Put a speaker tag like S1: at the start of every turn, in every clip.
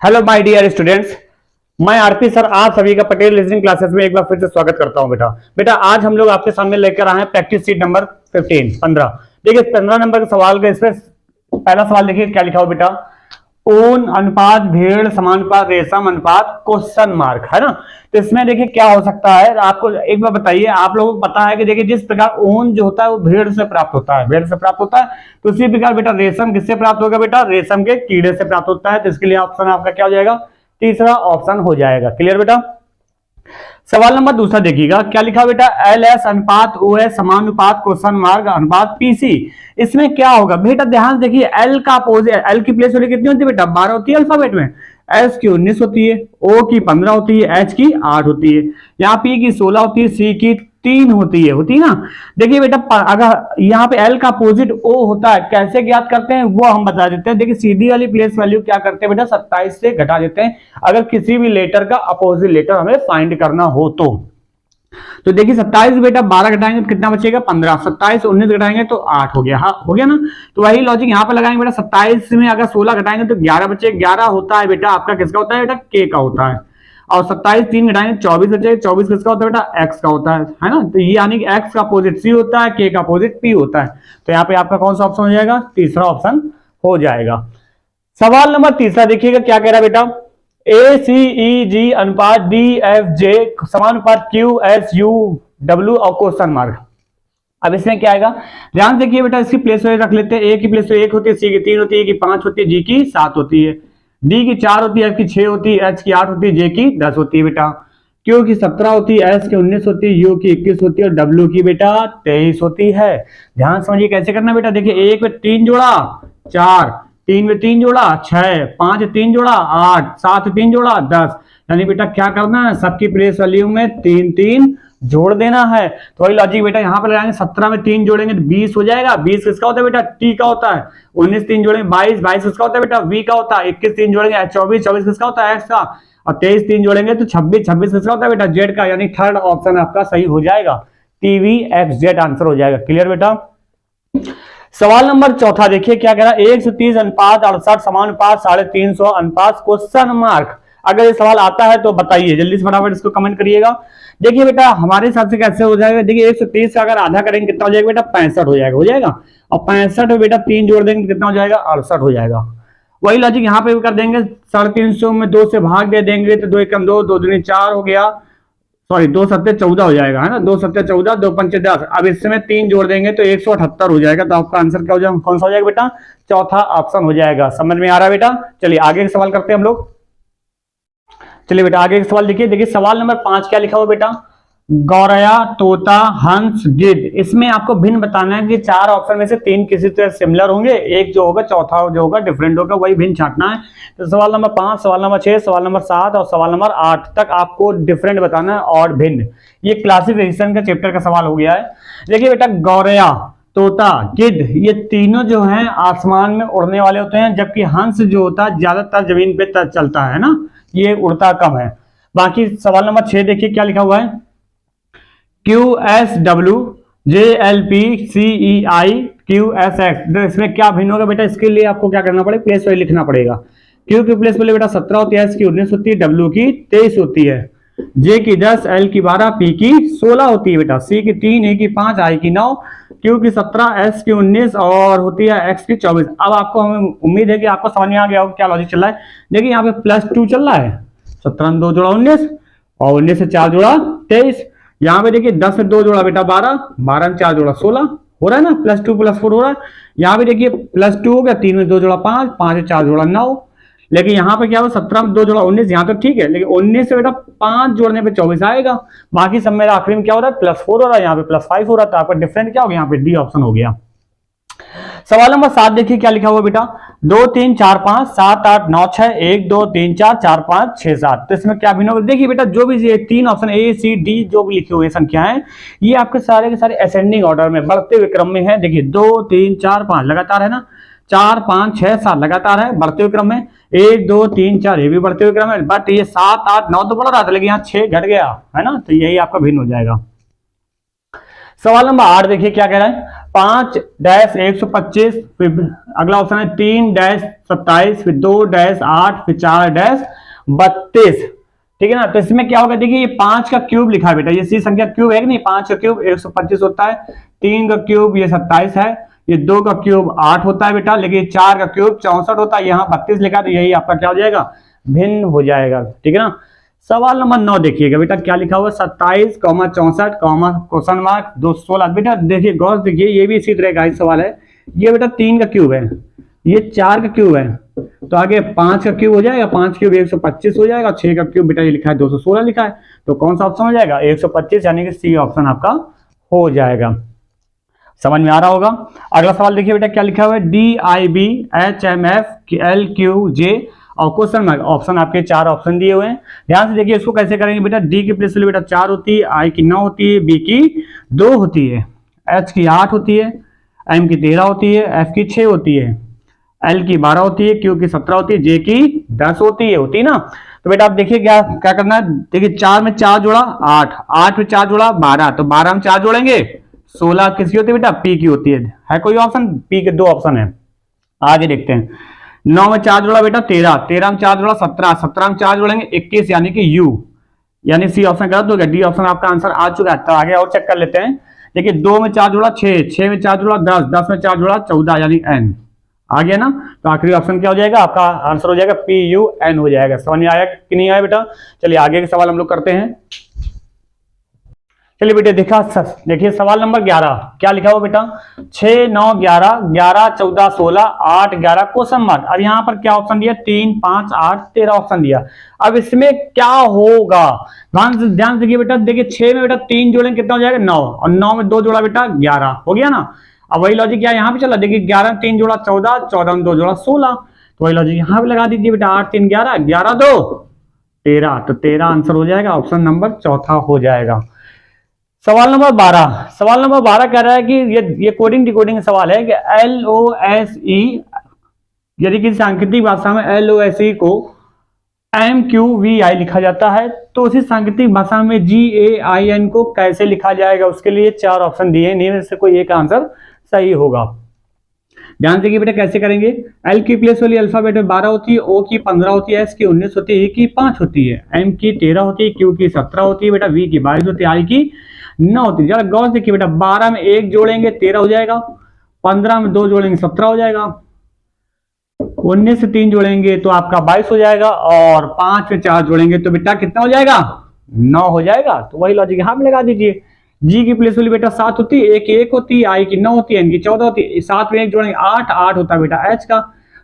S1: Hello my dear students, मैं RP sir आप सभी का पटेल रीजनिंग क्लासेस में एक बार फिर से स्वागत करता हूं। बेटा आज हम लोग आपके सामने लेकर आए हैं प्रैक्टिस सीट नंबर 15। देखिए 15 नंबर के सवाल का इसमें पहला सवाल देखिए क्या लिखा हो बेटा। ऊन अनुपात भेड़ समानुपात रेशम अनुपात क्वेश्चन मार्क, है ना। तो इसमें देखिए क्या हो सकता है, आपको एक बार बताइए। आप लोगों को पता है कि देखिए जिस प्रकार ऊन जो होता है वो भेड़ से प्राप्त होता है, भेड़ से प्राप्त होता है। तो उसी प्रकार बेटा रेशम किससे प्राप्त होगा बेटा, रेशम के कीड़े से प्राप्त होता है। तो इसके लिए ऑप्शन आपका क्या हो जाएगा, तीसरा ऑप्शन हो जाएगा। क्लियर बेटा। सवाल नंबर दूसरा देखिएगा क्या लिखा बेटा, एल एस अनुपात ओ एस समानुपात क्वेश्चन मार्क अनुपात पीसी। इसमें क्या होगा बेटा, ध्यान देखिए। एल का अपोजिट, एल की प्लेस वैल्यू कितनी होती है बेटा, 12 होती है अल्फाबेट में। एस की 19 होती है, ओ की 15 होती है, एच की 8 होती है, यहाँ पी की 16 होती है, सी की 3 होती है ना। देखिए बेटा अगर यहाँ पे एल का अपोजिट ओ होता है, कैसे ज्ञात करते हैं वो हम बता देते हैं। देखिए सीधी वाली प्लेस वैल्यू क्या करते हैं बेटा, 27 से घटा देते हैं अगर किसी भी लेटर का अपोजिट लेटर हमें फाइंड करना हो तो देखिए 27 बेटा 12 घटाएंगे तो कितना बचेगा, 15। 27 19 घटाएंगे तो 8 हो गया। हाँ हो गया ना। तो वही लॉजिक यहाँ पे लगाएंगे बेटा। 27 में अगर 16 घटाएंगे तो 11 बचे। 11 होता है बेटा आपका किसका होता है बेटा, के का होता है। और 27 3 घटाएंगे 24 बचे। 24 किसका होता है बेटा, एक्स का होता है ना। तो ये यानी कि एक्स का अपोजिट सी होता है, के का अपोजिट पी होता है। तो यहाँ पे आपका कौन सा ऑप्शन हो जाएगा, तीसरा ऑप्शन हो जाएगा। सवाल नंबर तीसरा देखिएगा क्या कह रहा है बेटा, ए सी ई जी अनुपात डी एफ जे समानुपात क्यू एस यू डब्ल्यू और क्वेश्चन मार्क। अब इसमें क्या आएगा, ध्यान देखिए बेटा। इसकी प्लेस वैल्यू रख लेते हैं। ए की प्लेस वैल्यू 1 होती है, सी की 3 होती है, की 5 होती है, जी की 7 होती है, डी की 4 होती है, एफ की 6 होती है, एच की 8 होती है, जे की 10 होती है बेटा। क्यू की 17 होती है, एस की 19 होती है, यू की 21 होती है और डब्ल्यू की बेटा 23 होती है। ध्यान समझिए कैसे करना बेटा। देखिए 1 में 3 जोड़ा 4, 3 में 3 जोड़ा 6, 5 3 जोड़ा 8, 7 3 जोड़ा 10। यानी बेटा क्या करना है, सबकी प्लेस वैल्यू में 3 3 जोड़ देना है। तो वही लॉजिक बेटा यहाँ पर लगाएंगे। 17 में 3 जोड़ेंगे तो 20 हो जाएगा। 20 किसका होता है बेटा, टी का होता है। 19 3 जोड़ेंगे 22, 22 किसका होता है बेटा, वी का होता है। 21 3 जोड़ेंगे 24, 24 किसका होता है, एक्स का। और 23 3 जोड़ेंगे तो 26, 26 किसका होता है बेटा, जेड का। यानी थर्ड ऑप्शन आपका सही हो जाएगा, टीवी एक्स जेड आंसर हो जाएगा। क्लियर बेटा। सवाल नंबर चौथा देखिए क्या कह रहा है, 130 अनुपात 68 समानुपात 350 अनुपात क्वेश्चन मार्क। अगर ये सवाल आता है तो बताइए जल्दी से, फटाफट इसको कमेंट करिएगा। देखिए बेटा हमारे हिसाब से कैसे हो जाएगा, देखिए 130 का अगर आधा करेंगे कितना हो जाएगा बेटा, 65 हो जाएगा। और 65 में बेटा 3 जोड़ देंगे कितना हो जाएगा, 68 हो जाएगा। वही लॉजिक यहाँ पे भी कर देंगे। 350 में 2 से भाग दे देंगे तो 2 एकम 2, 2 दूनी 4 हो गया। सॉरी 2 सत्ते 14 हो जाएगा, है ना। 2 सत्ते 14, 2 पंचे 10। अब इसमें 3 जोड़ देंगे तो 178 हो जाएगा। तो आपका आंसर क्या हो जाएगा, कौन सा हो जाएगा बेटा, चौथा ऑप्शन हो जाएगा। समझ में आ रहा है बेटा। चलिए आगे का सवाल करते हैं हम लोग। चलिए बेटा आगे का सवाल देखिए सवाल नंबर 5 क्या लिखा हुआ बेटा, गौरया तोता हंस गिद्ध। इसमें आपको भिन्न बताना है कि 4 ऑप्शन में से 3 किसी तरह सिमिलर होंगे, एक जो होगा चौथा जो होगा डिफरेंट होगा, वही भिन्न छांटना है। तो सवाल नंबर 5, सवाल नंबर 6, सवाल नंबर 7 और सवाल नंबर 8 तक आपको डिफरेंट बताना है और भिन्न। ये क्लासिफिकेशन का चैप्टर का सवाल हो गया है। देखिए बेटा गौरया तोता गिद्ध ये तीनों जो हैं आसमान में उड़ने वाले होते हैं, जबकि हंस जो होता है ज्यादातर जमीन पे चलता है ना, ये उड़ता कम है। बाकी सवाल नंबर 6 देखिए क्या लिखा हुआ है, Q S W J L P C E I Q S X. इसमें क्या भिन्न होगा बेटा, इसके लिए आपको क्या करना पड़ेगा, प्लेस वैल्यू लिखना पड़ेगा। क्यू की प्लेस वैल्यू बेटा 17 होती है, एस की 19 होती है, डब्ल्यू की 23 होती है, जे की 10, एल की 12, पी की 16 होती है बेटा, सी की 3, ए की 5, आई की 9, क्यू की 17, एस की 19 और होती है एक्स की 24। अब आपको हमें उम्मीद है कि आपको समझ में आ गया होगा क्या लॉजिक चल रहा है। देखिए यहाँ पे +2 चल रहा है, 17 में 2 जोड़ा 19 और 19 से 4 जोड़ा 23। यहाँ पे देखिए 10 से 2 जोड़ा बेटा 12, 12 में 4 जोड़ा 16 हो रहा है ना, +2 +4 हो रहा है। यहाँ पे देखिए +2 हो गया, 3 में 2 जोड़ा 5, 5 में 4 जोड़ा 9। लेकिन यहाँ पे क्या हुआ, 17 में 2 जोड़ा 19, यहाँ तो ठीक है, लेकिन 19 से बेटा 5 जोड़ने पे 24 आएगा। बाकी सब मेरा आखिरी में क्या हो रहा है, +4 हो रहा है, यहाँ पे +5 हो रहा था। आपका डिफरेंट क्या हो गया, यहाँ पे डी ऑप्शन हो गया। सवाल नंबर 7 देखिए क्या लिखा हुआ बेटा, 2 3 4 5 7 8 9 6 1 2 3 4 4 5 6 7। तो इसमें क्या भिन्न होगा, देखिए बेटा जो भी ये 3 ऑप्शन ए सी डी जो भी लिखे हुए संख्या है, ये आपके सारे के सारे असेंडिंग ऑर्डर में बढ़ते हुए क्रम में है। देखिए 2 3 4 5 लगातार है ना, 4 5 6 7 लगातार है बढ़ते हुए क्रम में, 1 2 3 4 ये भी बढ़ते हुए क्रम है। बट ये 7 8 9 तो बढ़ रहा था, लेकिन यहाँ 6 घट गया है ना, तो यही आपका भिन्न हो जाएगा। सवाल नंबर 8 देखिए क्या कह रहा है, 5-125, फिर अगला ऑप्शन है 3-27, फिर 2-8, फिर 4-32। ठीक है ना। तो इसमें क्या होगा, देखिए ये 5 का क्यूब लिखा है बेटा, ये सी संख्या क्यूब है कि नहीं, 5 का क्यूब 125 होता है, 3 का क्यूब ये 27 है, ये 2 का क्यूब 8 होता है बेटा, लेकिन 4 का क्यूब 64 होता है, यहाँ 32 लिखा, तो यही आपका क्या हो जाएगा, भिन्न हो जाएगा। ठीक है ना। सवाल नंबर 9 देखिएगा बेटा, क्या लिखा हुआ, 27, 64, क्वेश्चन मार्क 216। बेटा देखिए गौर देखिए, ये भी इसी तरह का ही सवाल है। ये बेटा 3 का क्यूब है, ये 4 का क्यूब है, तो आगे 5 का क्यूब हो जाएगा, 5 क्यूब 125 हो जाएगा, 6 का क्यूब बेटा ये लिखा है 216 लिखा है, तो कौन सा ऑप्शन हो जाएगा, 125, यानी कि सी ऑप्शन आपका हो जाएगा। समझ में आ रहा होगा। अगला सवाल देखिए बेटा, क्या लिखा हुआ है, DIB HMFLQJ और क्वेश्चन मार्क, ऑप्शन आपके 4 ऑप्शन दिए हुए हैं। ध्यान से देखिए इसको कैसे करेंगे बेटा, डी की प्लेस बेटा 4 होती है, आई की 9 होती है, बी की 2 होती है, एच की 8 होती है, एम की 13 होती है, एफ की 6 होती है, एल की 12 होती है, क्यू की 17 होती है, जे की 10 होती है ना। तो बेटा आप देखिए क्या क्या करना है, देखिए 4 में 4 जोड़ा 8, 8 में 4 जोड़ा 12, तो 12 में 4 जोड़ेंगे 16 किसकी होती है बेटा, पी की होती है कोई ऑप्शन, पी के 2 ऑप्शन है। आगे देखते हैं, 9 में 4 जोड़ा बेटा 13, 13 में 4 जोड़ा 17, 17 में 4 जोड़ेंगे 21, यानी कि यू, यानी सी ऑप्शन गलत हो गया, डी ऑप्शन आपका आंसर आ चुका है। तो आगे और चेक कर लेते हैं, देखिए 2 में 4 जोड़ा 6, 6 में 4 जोड़ा 10, 10 में 4 जोड़ा 14, यानी एन आ गया ना। तो आखिरी ऑप्शन क्या हो जाएगा, आपका आंसर हो जाएगा PUN हो जाएगा। समझ में आया कि नहीं आया बेटा। चलिए आगे के सवाल हम लोग करते हैं। चलिए बेटे देखिए सवाल नंबर 11 क्या लिखा हुआ बेटा, 6, 9, 11, 11, 14, 16, 8, 11 क्वेश्चन मार्क। अब यहाँ पर क्या ऑप्शन दिया, 3, 5, 8, 13 ऑप्शन दिया। अब इसमें क्या होगा, ध्यान से देखिए बेटा, देखिए 6 में बेटा 3 जोड़ेंगे कितना हो जाएगा 9, और 9 में 2 जोड़ा बेटा 11 हो गया ना। अब वही लॉजिक क्या यहाँ पे चला, देखिए 11 में 3 जोड़ा 14, 14 में 2 जोड़ा 16, तो वही लॉजिक यहाँ पे लगा दीजिए बेटा, 8, 3, 11, 11, 2, 13, तो 13 आंसर हो जाएगा, ऑप्शन नंबर चौथा हो जाएगा। सवाल नंबर 12 कह रहा है कि ये कोडिंग डिकोडिंग सवाल है कि LOSE, यदि किसी सांकेतिक भाषा में LOSE को MQVI लिखा जाता है, तो उसी सांकेतिक भाषा में GAIN को कैसे लिखा जाएगा, उसके लिए 4 ऑप्शन दिए हैं, इनमें से कोई एक आंसर सही होगा। ध्यान से बेटा कैसे करेंगे, एल की प्लेस वाली अल्फाबेट में 12 होती है, ओ की 15 होती है, एस की 19 होती है, ई की 5 होती है, एम की 13 होती है, क्यू की 17 होती है बेटा, वी की 22 होती है, आई की 9 होती है। जरा गौर से देखिए बेटा, 12 में 1 जोड़ेंगे 13 हो जाएगा, 15 में 2 जोड़ेंगे 17 हो जाएगा, 19 से 3 जोड़ेंगे तो आपका 22 हो जाएगा, और 5 में 4 जोड़ेंगे तो बेटा कितना हो जाएगा, 9 हो जाएगा। तो वही लॉजिक यहाँ पे लगा दीजिए। जी की प्लेस वाली बेटा 7 होती है, ए की 1 होती है, आई की 9 होती है, एन की 14 होती है, 7 में 1 जोड़ेंगे 8, 8 होता है बेटा एच का,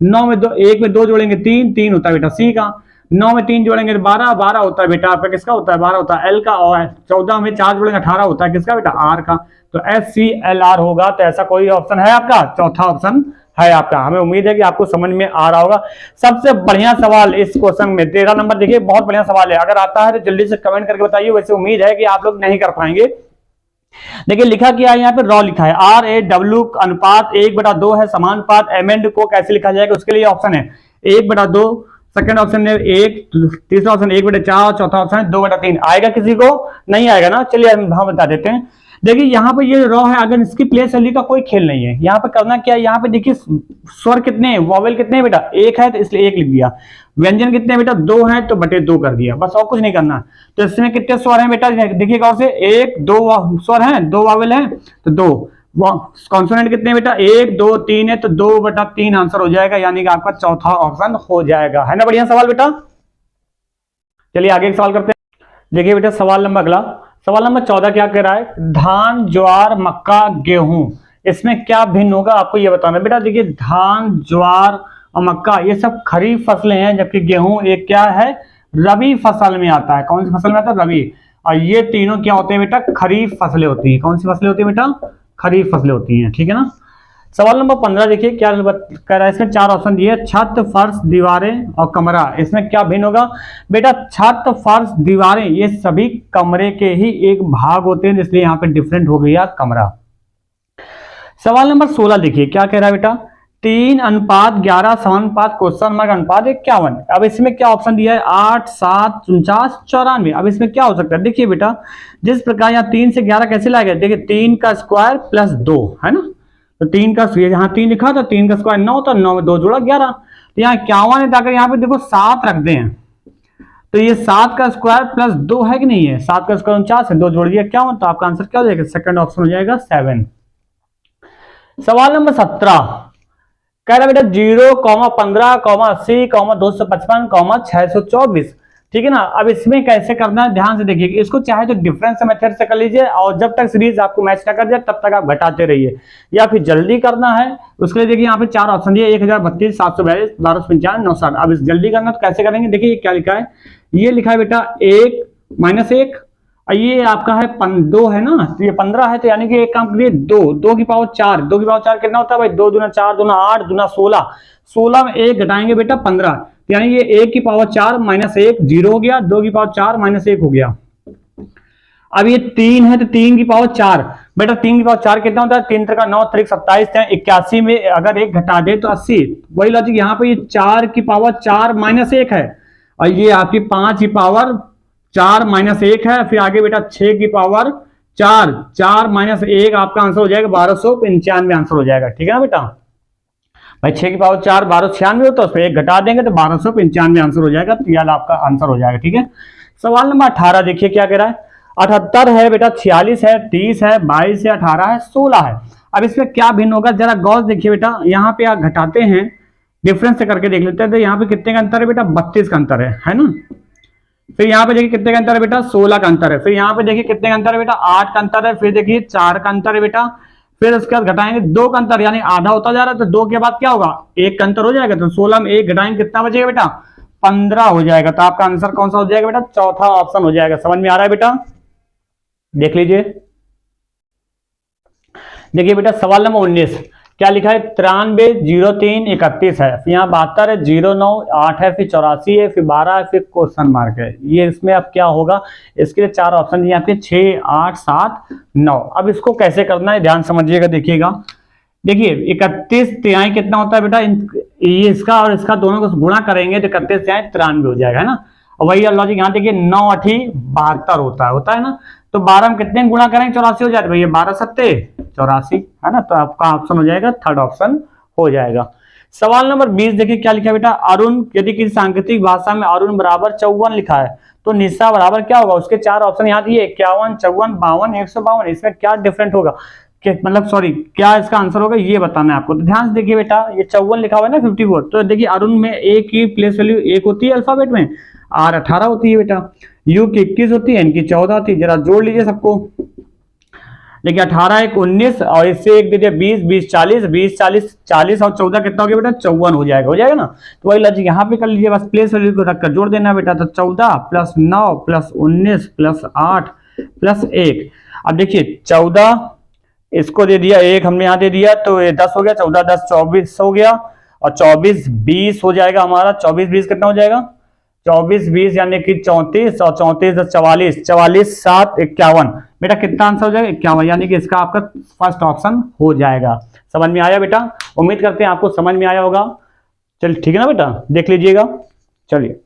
S1: 9 में 1 में 2 जोड़ेंगे 3, 3 होता है बेटा सी का, 9 में 3 जोड़ेंगे 12, 12 होता है बेटा आपका किसका होता है, 12 होता है एल का, और 14 में 4 जोड़ेंगे 18 होता है किसका बेटा, आर का। तो SCLR होगा। तो ऐसा कोई ऑप्शन है आपका, चौथा ऑप्शन है आपका। हमें उम्मीद है कि आपको समझ में आ रहा होगा। सबसे बढ़िया सवाल इस क्वेश्चन में 13 नंबर, देखिए बहुत बढ़िया सवाल है, अगर आता है तो जल्दी से कमेंट करके बताइए। वैसे उम्मीद है कि आप लोग नहीं कर पाएंगे। देखिए लिखा क्या है यहाँ पे, रॉ लिखा है, RAW अनुपात 1/2 है, समानुपात एमेंड को कैसे लिखा जाएगा, उसके लिए ऑप्शन है 1/2, सेकंड ऑप्शन है 1, तीसरा ऑप्शन 1/4, चौथा ऑप्शन है 2/3। आएगा किसी को, नहीं आएगा ना। चलिए हम बता देते हैं। देखिए यहाँ पे ये रॉ है, अगर इसकी प्लेस वैल्यू का कोई खेल नहीं है। यहाँ पे करना क्या है, यहाँ पे देखिए स्वर कितने हैं, वॉवेल कितने हैं बेटा, 1 है तो इसलिए 1 लिख दिया, व्यंजन कितने बेटा 2 है तो बटे 2 कर दिया, बस और कुछ नहीं करना। तो इसमें कितने स्वर हैं बेटा, देखिए गौर से, 1, 2 स्वर हैं, 2 वॉवेल हैं तो 2, कॉन्सोनेंट कितने बेटा 1, 2, 3 है तो 2/3 आंसर हो जाएगा, यानी कि आपका चौथा ऑप्शन हो जाएगा। है ना बढ़िया सवाल बेटा। चलिए आगे एक सवाल करते हैं। देखिए बेटा सवाल नंबर अगला, सवाल नंबर 14 क्या कह रहा है, धान, ज्वार, मक्का, गेहूं, इसमें क्या भिन्न होगा आपको ये बताना बेटा। देखिए धान, ज्वार और मक्का ये सब खरीफ फसलें हैं, जबकि गेहूं एक क्या है, रबी फसल में आता है। कौन सी फसल में आता है, रबी। और ये तीनों क्या होते हैं बेटा, खरीफ फसलें होती हैं। कौन सी फसलें होती है बेटा, खरीफ फसलें होती हैं। ठीक है ना। सवाल नंबर 15 देखिए क्या कह रहा है, इसमें 4 ऑप्शन दिए, छत, फर्श, दीवारें और कमरा, इसमें क्या भिन्न होगा बेटा। छत, फर्श, दीवारें ये सभी कमरे के ही एक भाग होते हैं, इसलिए यहाँ पे डिफरेंट हो गया कमरा। सवाल नंबर 16 देखिए क्या कह रहा है बेटा, 3:11 समानुपात क्वेश्चन मार्क अनुपात 51। अब इसमें क्या ऑप्शन दिया है, 8, 7, 49, 94। अब इसमें क्या हो सकता है, देखिए बेटा जिस प्रकार यहाँ 3 से 11 कैसे लाएगा, देखिए 3 का स्क्वायर प्लस 2 है ना, तो 3 का यहाँ 3 लिखा था, 3 का स्क्वायर 9 था, 9 में 2 जोड़ा 11, तो यहाँ 51 है, ताकि यहाँ पे देखो 7 रख दें, तो ये 7 का स्क्वायर प्लस 2 है कि नहीं है, 7 का स्क्वायर 49 है, 2 जोड़ दिया 51, तो आपका आंसर क्या हो जाएगा, सेकंड ऑप्शन हो जाएगा 7। सवाल नंबर 17 कह रहा बेटा 0, 15, 80, 255, 624। ठीक है ना। अब इसमें कैसे करना है ध्यान से देखिए, इसको चाहे तो डिफरेंस मेथड से कर लीजिए और जब तक सीरीज आपको मैच ना कर जाए तब तक आप घटाते रहिए, या फिर जल्दी करना है उसके लिए देखिए यहाँ पे 4 ऑप्शन दिए, 1032, 742, 1295, 960। अब इस जल्दी करना तो कैसे करेंगे, देखिए क्या लिखा है, ये लिखा है बेटा 1 - 1 और ये आपका है 2 है ना, तो ये 15 है, तो यानी कि एक काम करिए 2 की पावर 4, 2 की पावर 4 कितना होता है भाई, 2 दूना 4, दूना 8, दूना 16, 16 में 1 घटाएंगे बेटा 15, तो यानी ये 1 की पावर 4 - 1 0 हो गया, 2 की पावर 4 - 1 हो गया। अब ये 3 है तो 3 की पावर 4 बेटा, 3 की पावर 4 कितना होता है, 3 3 9 3 27, 81 में अगर 1 घटा दे तो 80, वही लॉजिक यहाँ पे ये 4 की पावर 4 - 1 है और ये आपकी 5 की पावर 4 - 1 है, फिर आगे बेटा 6 की पावर 4, 4 - 1 आपका आंसर हो जाएगा 1295 आंसर हो जाएगा। ठीक है ना बेटा, भाई 6 की पावर 4 1296 होता है, उसमें 1 घटा देंगे तो 1295 आंसर हो जाएगा, तो यह आपका आंसर हो जाएगा। ठीक है। सवाल नंबर 18 देखिए क्या कह रहा है, 78 है बेटा, 46 है, 30 है, 22 है, 18 है, 16 है। अब इसमें क्या भिन्न होगा जरा गौर देखिए बेटा, यहाँ पे आप घटाते हैं डिफरेंस से करके देख लेते हैं, तो यहाँ पे कितने का अंतर है बेटा, 32 का अंतर है ना। फिर यहाँ पे देखिए कितने का अंतर है बेटा, 16 का अंतर है, फिर यहाँ पे देखिए कितने का अंतर है बेटा, 8 का अंतर है, फिर देखिए 4 का अंतर है बेटा, फिर उसके बाद घटाएंगे 2 का अंतर, यानी आधा होता जा रहा है, तो 2 के बाद क्या होगा, 1 का अंतर हो जाएगा, तो 16 में 1 घटाएंगे कितना बचेगा बेटा, 15 हो जाएगा, तो आपका आंसर कौन सा हो जाएगा बेटा, चौथा ऑप्शन हो जाएगा। समझ में आ रहा है बेटा, देख लीजिए। देखिए बेटा सवाल नंबर 19 क्या लिखा है, 93, 03, 31 है, फिर यहाँ 72 है, 09, 8 है, फिर 84 है, फिर 12 है, फिर क्वेश्चन मार्क है। ये इसमें अब क्या होगा, इसके लिए 4 ऑप्शन यहाँ पे 6, 8, 7, 9। अब इसको कैसे करना है ध्यान समझिएगा, देखिएगा। देखिए 31 तिहाई कितना होता है बेटा, ये इसका और इसका दोनों को गुणा करेंगे तो 31 तिहाई 93 हो जाएगा, है ना। और वही लॉजिक यहाँ देखिए 9 8 72 होता है ना, तो 12 में कितने गुणा करेंगे 84 हो जाता है भैया, 12 सत्ते 84 है ना, तो आपका ऑप्शन हो जाएगा थर्ड ऑप्शन हो जाएगा। सवाल नंबर 20 देखिए क्या लिखा है बेटा, अरुण यदि किसी सांकेतिक भाषा में अरुण बराबर 54 लिखा है तो निशा बराबर क्या होगा, उसके 4 ऑप्शन यहाँ दिए 51, 54, 52, 152। इसमें क्या डिफरेंट होगा, मतलब सॉरी क्या इसका आंसर होगा ये बताना है आपको। तो ध्यान से देखिए बेटा, ये 54 लिखा हुआ है ना 54, तो देखिए अरुण में ए की प्लेस वैल्यू 1 होती है अल्फाबेट में, आर 18 होती है बेटा, यू की 21 होती है, एन की 14 होती है। जरा जोड़ लीजिए सबको, देखिए 18 1 19 और इससे 1 दीजिए 20, 20 40, 20 40 40 और 14 कितना हो गया बेटा, 54 हो जाएगा ना। तो वही लॉजिक यहाँ पे कर लीजिए, बस प्लेस वैल्यू को रखकर जोड़ देना बेटा, तो 14 + 9 + 19 + 8 + 1। अब देखिए 14 इसको दे दिया, 1 हमने यहाँ दे दिया, तो ये 10 हो गया, 14 10 24 हो गया, और 24 20 हो जाएगा हमारा, 24 20 कितना हो जाएगा, 24 20 यानी कि 34, और 34 10 44, 44 7 51 बेटा कितना आंसर हो जाएगा 51, यानी कि इसका आपका फर्स्ट ऑप्शन हो जाएगा। समझ में आया बेटा, उम्मीद करते हैं आपको समझ में आया होगा। चलिए ठीक है ना बेटा, देख लीजिएगा, चलिए।